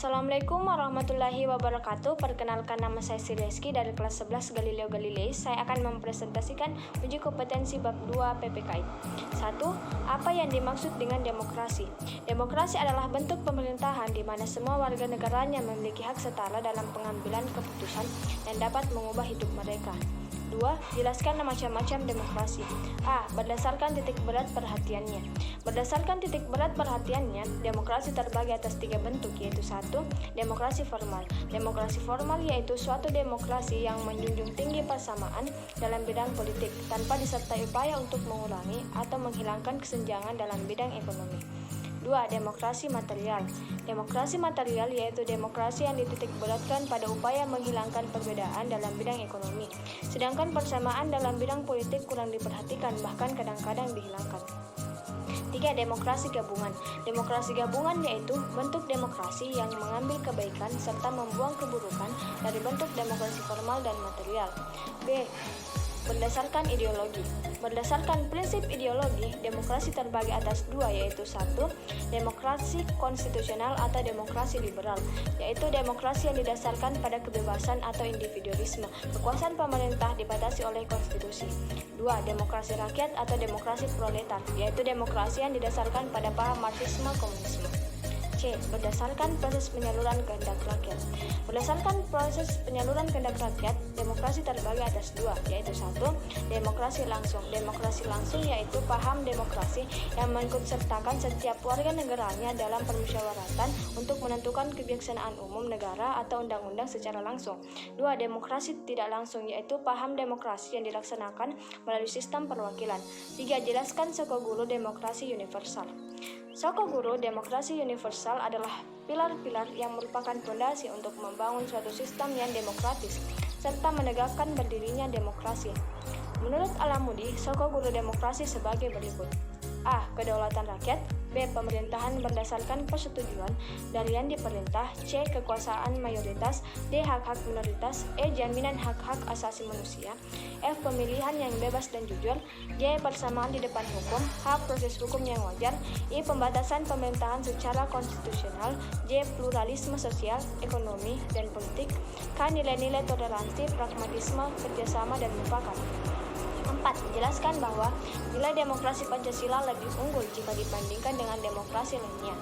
Assalamualaikum warahmatullahi wabarakatuh. Perkenalkan, nama saya Sireski dari kelas 11 Galileo Galilei. Saya akan mempresentasikan uji kompetensi bab 2 PPKI. 1. Apa yang dimaksud dengan demokrasi? Demokrasi adalah bentuk pemerintahan di mana semua warga negaranya memiliki hak setara dalam pengambilan keputusan dan dapat mengubah hidup mereka. 2. Jelaskan macam-macam demokrasi. A. Berdasarkan titik berat perhatiannya. Berdasarkan titik berat perhatiannya, demokrasi terbagi atas 3 bentuk, yaitu 1. Demokrasi formal. Demokrasi formal yaitu suatu demokrasi yang menjunjung tinggi persamaan dalam bidang politik, tanpa disertai upaya untuk mengurangi atau menghilangkan kesenjangan dalam bidang ekonomi. 2. Demokrasi material. Demokrasi material yaitu demokrasi yang dititik beratkan pada upaya menghilangkan perbedaan dalam bidang ekonomi, sedangkan persamaan dalam bidang politik kurang diperhatikan, bahkan kadang-kadang dihilangkan. 3. Demokrasi gabungan. Demokrasi gabungan yaitu bentuk demokrasi yang mengambil kebaikan serta membuang keburukan dari bentuk demokrasi formal dan material. B. Berdasarkan ideologi. Berdasarkan prinsip ideologi, demokrasi terbagi atas 2, yaitu 1. Demokrasi konstitusional atau demokrasi liberal, yaitu demokrasi yang didasarkan pada kebebasan atau individualisme. Kekuasaan pemerintah dibatasi oleh konstitusi. 2. Demokrasi rakyat atau demokrasi proletar, yaitu demokrasi yang didasarkan pada paham Marxisme komunisme. C. Berdasarkan proses penyaluran kehendak rakyat. Berdasarkan proses penyaluran kehendak rakyat, demokrasi terbagi atas 2, yaitu 1. Demokrasi langsung. Demokrasi langsung yaitu paham demokrasi yang mengikutsertakan setiap warga negaranya dalam permusyawaratan untuk menentukan kebijaksanaan umum negara atau undang-undang secara langsung. 2. Demokrasi tidak langsung yaitu paham demokrasi yang dilaksanakan melalui sistem perwakilan. 3. Jelaskan Sokoguru demokrasi universal. Sokoguru demokrasi universal adalah pilar-pilar yang merupakan fondasi untuk membangun suatu sistem yang demokratis serta menegakkan berdirinya demokrasi. Menurut Alamudi, Sokoguru demokrasi sebagai berikut. A. Kedaulatan rakyat. B. Pemerintahan berdasarkan persetujuan dari yang diperintah. C. Kekuasaan mayoritas. D. Hak-hak minoritas. E. Jaminan hak-hak asasi manusia. F. Pemilihan yang bebas dan jujur. G. Persamaan di depan hukum. H. Proses hukum yang wajar. I. Pembatasan pemerintahan secara konstitusional. J. Pluralisme sosial, ekonomi, dan politik. K. Nilai-nilai toleransi, pragmatisme, kerjasama, dan mufakat. 4. Jelaskan bahwa nilai demokrasi Pancasila lebih unggul jika dibandingkan dengan demokrasi lainnya.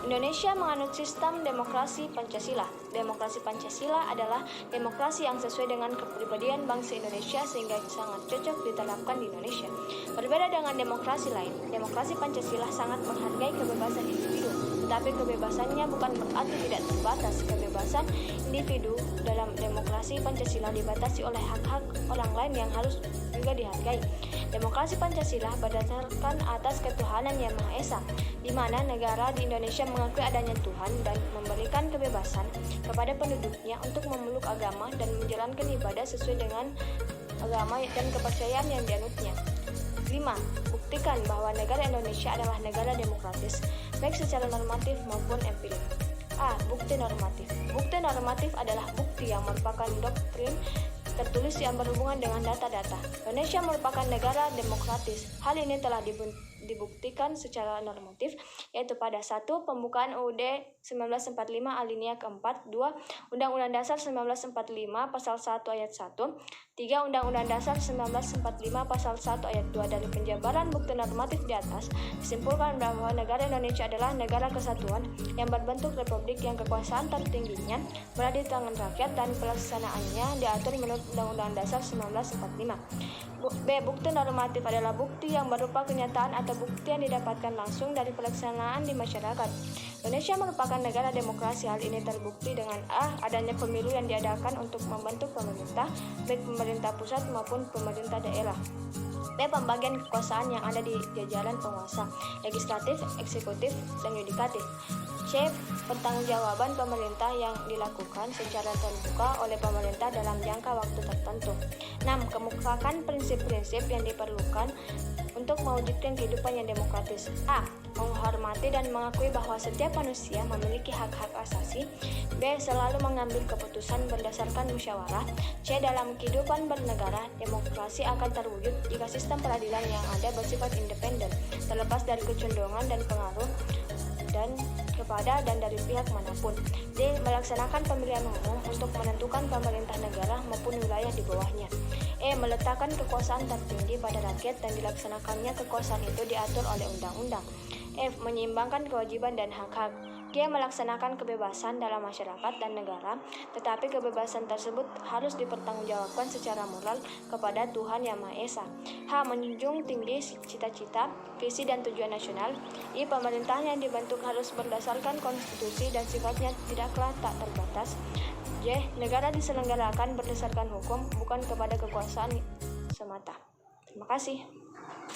Indonesia menganut sistem demokrasi Pancasila. Demokrasi Pancasila adalah demokrasi yang sesuai dengan kepribadian bangsa Indonesia sehingga sangat cocok diterapkan di Indonesia. Berbeda dengan demokrasi lain, demokrasi Pancasila sangat menghargai kebebasan individu, tetapi kebebasannya bukan berarti tidak terbatas. Kebebasan individu dalam demokrasi Pancasila dibatasi oleh hak-hak orang lain yang harus juga dihargai. Demokrasi Pancasila berdasarkan atas ketuhanan Yang Maha Esa, di mana negara di Indonesia mengakui adanya Tuhan dan memberikan kebebasan kepada penduduknya untuk memeluk agama dan menjalankan ibadah sesuai dengan agama dan kepercayaan yang dianutnya. 5. Buktikan bahwa negara Indonesia adalah negara demokratis, baik secara normatif maupun empirik. A. Bukti normatif. Bukti normatif adalah bukti yang merupakan doktrin tertulis yang berhubungan dengan data-data. Indonesia merupakan negara demokratis. Hal ini telah dibuktikan secara normatif, yaitu pada 1. Pembukaan UUD 1945 alinea keempat. 2. Undang-Undang Dasar 1945 Pasal 1 Ayat 1. 3. Undang-Undang Dasar 1945 Pasal 1 Ayat 2. Dari penjabaran bukti normatif di atas, disimpulkan bahwa negara Indonesia adalah negara kesatuan yang berbentuk republik yang kekuasaan tertingginya berada di tangan rakyat dan pelaksanaannya diatur menurut Undang-Undang Dasar 1945. B. Bukti normatif adalah bukti yang berupa kenyataan atau bukti yang didapatkan langsung dari pelaksanaan di masyarakat. Indonesia merupakan negara demokrasi. Hal ini terbukti dengan A. Adanya pemilu yang diadakan untuk membentuk pemerintah, baik pemerintah pusat maupun pemerintah daerah. B. Pembagian kekuasaan yang ada di jajaran penguasa, legislatif, eksekutif, dan yudikatif. C. Pertanggungjawaban pemerintah yang dilakukan secara terbuka oleh pemerintah dalam jangka waktu tertentu. 6. Kemukakan prinsip-prinsip yang diperlukan untuk mewujudkan kehidupan yang demokratis. A. Menghormati dan mengakui bahwa setiap manusia memiliki hak-hak asasi. B. Selalu mengambil keputusan berdasarkan musyawarah. C. Dalam kehidupan bernegara, demokrasi akan terwujud jika sistem peradilan yang ada bersifat independen, terlepas dari kecondongan dan pengaruh dan kepada dan dari pihak manapun. D. Melaksanakan pemilihan umum untuk menentukan pemerintah negara maupun wilayah di bawahnya. E. Meletakkan kekuasaan tertinggi pada rakyat dan dilaksanakannya kekuasaan itu diatur oleh undang-undang. F. Menyeimbangkan kewajiban dan hak-hak. G. Melaksanakan kebebasan dalam masyarakat dan negara, tetapi kebebasan tersebut harus dipertanggungjawabkan secara moral kepada Tuhan Yang Maha Esa. H. Menjunjung tinggi cita-cita, visi dan tujuan nasional. I. Pemerintahan yang dibentuk harus berdasarkan konstitusi dan sifatnya tidaklah tak terbatas. J. Negara diselenggarakan berdasarkan hukum, bukan kepada kekuasaan semata. Terima kasih.